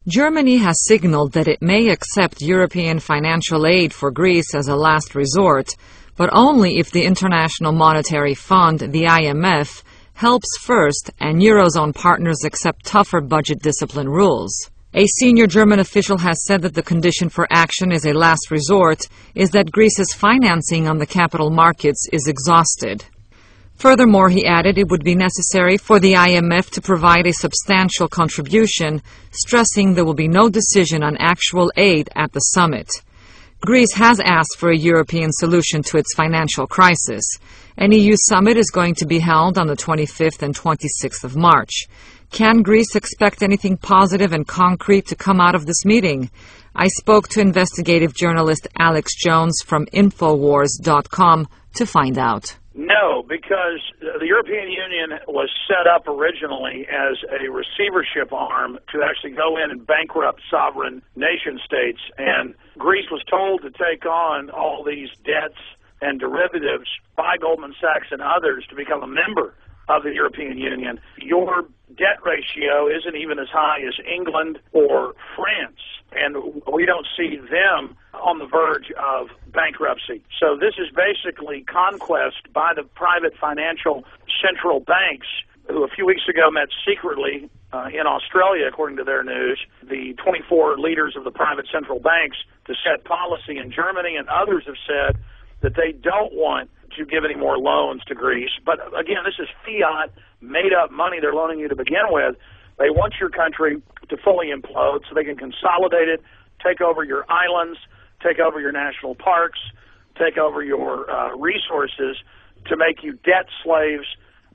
Germany has signaled that it may accept European financial aid for Greece as a last resort, but only if the International Monetary Fund, the IMF, helps first and Eurozone partners accept tougher budget discipline rules. A senior German official has said that the condition for action as a last resort is that Greece's financing on the capital markets is exhausted. Furthermore, he added it would be necessary for the IMF to provide a substantial contribution, stressing there will be no decision on actual aid at the summit. Greece has asked for a European solution to its financial crisis. An EU summit is going to be held on the 25th and 26th of March. Can Greece expect anything positive and concrete to come out of this meeting? I spoke to investigative journalist Alex Jones from Infowars.com to find out. No, because the European Union was set up originally as a receivership arm to actually go in and bankrupt sovereign nation states, and Greece was told to take on all these debts and derivatives by Goldman Sachs and others to become a member of the European Union. Your debt ratio isn't even as high as England or France, and we don't see them on the verge of bankruptcy. So this is basically conquest by the private financial central banks, who a few weeks ago met secretly in Australia, according to their news, the 24 leaders of the private central banks, to set policy in Germany, and others have said that they don't want to give any more loans to Greece. But again, this is fiat, made-up money they're loaning you to begin with. They want your country to fully implode so they can consolidate it, take over your islands, take over your national parks, take over your resources to make you debt slaves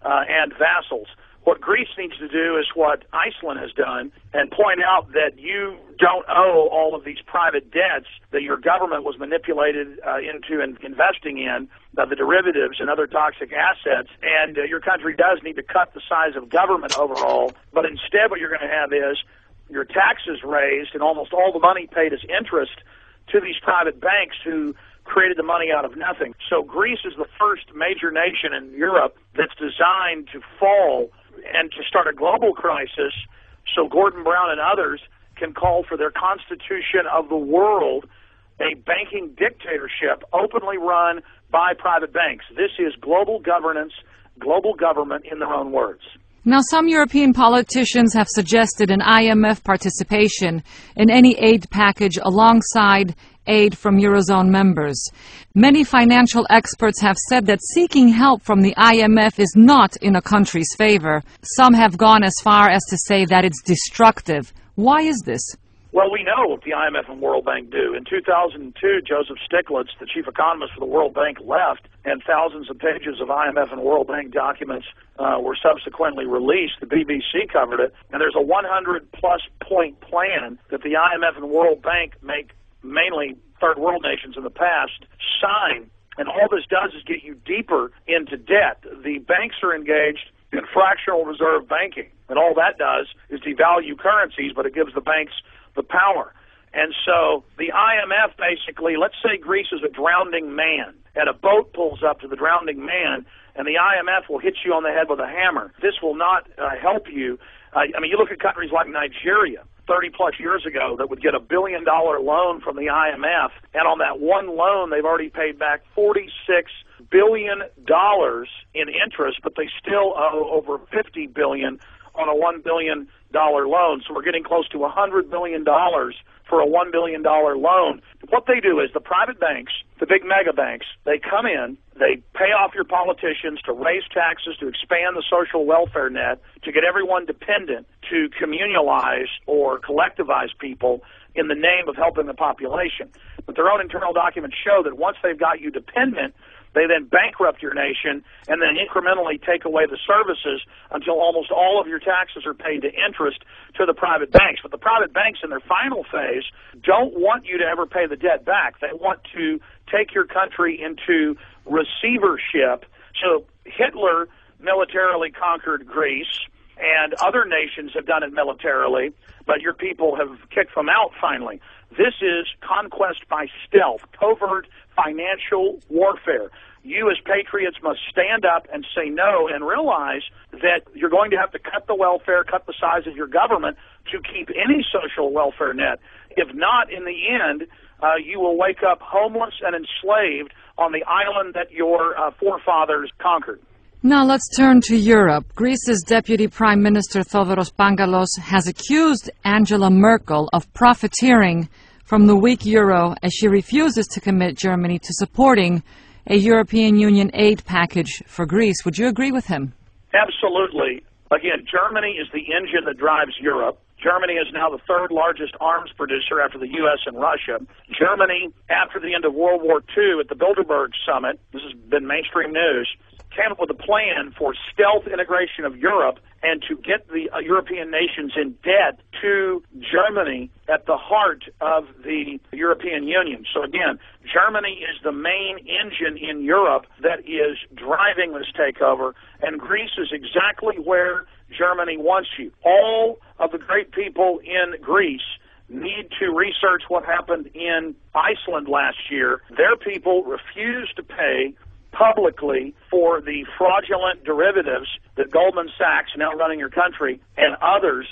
and vassals. What Greece needs to do is what Iceland has done and point out that you don't owe all of these private debts that your government was manipulated into investing in, the derivatives and other toxic assets, and your country does need to cut the size of government overall, but instead what you're going to have is your taxes raised and almost all the money paid as interest to these private banks who created the money out of nothing. So Greece is the first major nation in Europe that's designed to fall and to start a global crisis so Gordon Brown and others can call for their constitution of the world, a banking dictatorship openly run by private banks. This is global governance, global government in their own words. Now, some European politicians have suggested an IMF participation in any aid package alongside aid from Eurozone members. Many financial experts have said that seeking help from the IMF is not in a country's favor. Some have gone as far as to say that it's destructive. Why is this? Well, we know what the IMF and World Bank do. In 2002, Joseph Stiglitz, the chief economist for the World Bank, left, and thousands of pages of IMF and World Bank documents were subsequently released. The BBC covered it, and there's a 100-plus point plan that the IMF and World Bank make mainly third world nations in the past sign, and all this does is get you deeper into debt. The banks are engaged in fractional reserve banking, and all that does is devalue currencies, but it gives the banks the power. And so the IMF basically, let's say Greece is a drowning man, and a boat pulls up to the drowning man, and the IMF will hit you on the head with a hammer. This will not help you. I mean, you look at countries like Nigeria, 30-plus years ago, that would get $1 billion loan from the IMF, and on that one loan, they've already paid back $46 billion in interest, but they still owe over $50 billion on a $1 billion loan. So we're getting close to $100 billion for a $1 billion loan. What they do is the private banks, the big mega banks, they come in, they pay off your politicians to raise taxes, to expand the social welfare net, to get everyone dependent, to communalize or collectivize people in the name of helping the population. But their own internal documents show that once they've got you dependent, they then bankrupt your nation and then incrementally take away the services until almost all of your taxes are paid to interest to the private banks. But the private banks in their final phase don't want you to ever pay the debt back. They want to take your country into receivership. So Hitler militarily conquered Greece, and other nations have done it militarily, but your people have kicked them out finally. This is conquest by stealth, covert financial warfare. You as patriots must stand up and say no and realize that you're going to have to cut the welfare, cut the size of your government to keep any social social welfare net. If not, in the end, you will wake up homeless and enslaved on the island that your forefathers conquered. Now let's turn to Europe. Greece's Deputy Prime Minister Thodoros Pangalos has accused Angela Merkel of profiteering from the weak euro as she refuses to commit Germany to supporting a European Union aid package for Greece. Would you agree with him? Absolutely. Again, Germany is the engine that drives Europe. Germany is now the third largest arms producer after the U.S. and Russia. Germany, after the end of World War II at the Bilderberg Summit, this has been mainstream news, came up with a plan for stealth integration of Europe and to get the European nations in debt to Germany at the heart of the European Union. So again, Germany is the main engine in Europe that is driving this takeover, and Greece is exactly where Germany wants you. All of the great people in Greece need to research what happened in Iceland last year. Their people refused to pay publicly for the fraudulent derivatives that Goldman Sachs, now running your country, and others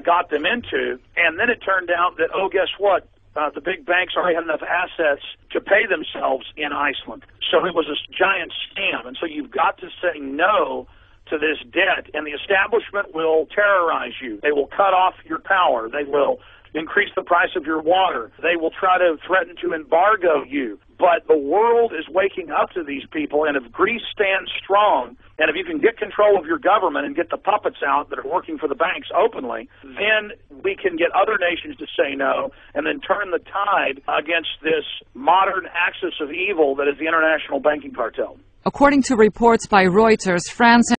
got them into. And then it turned out that, oh, guess what? The big banks already had enough assets to pay themselves in Iceland. So it was a giant scam. And so you've got to say no to this debt, and the establishment will terrorize you. They will cut off your power. They will increase the price of your water. They will try to threaten to embargo you. But the world is waking up to these people, and if Greece stands strong, and if you can get control of your government and get the puppets out that are working for the banks openly, then we can get other nations to say no, and then turn the tide against this modern axis of evil that is the international banking cartel. According to reports by Reuters, France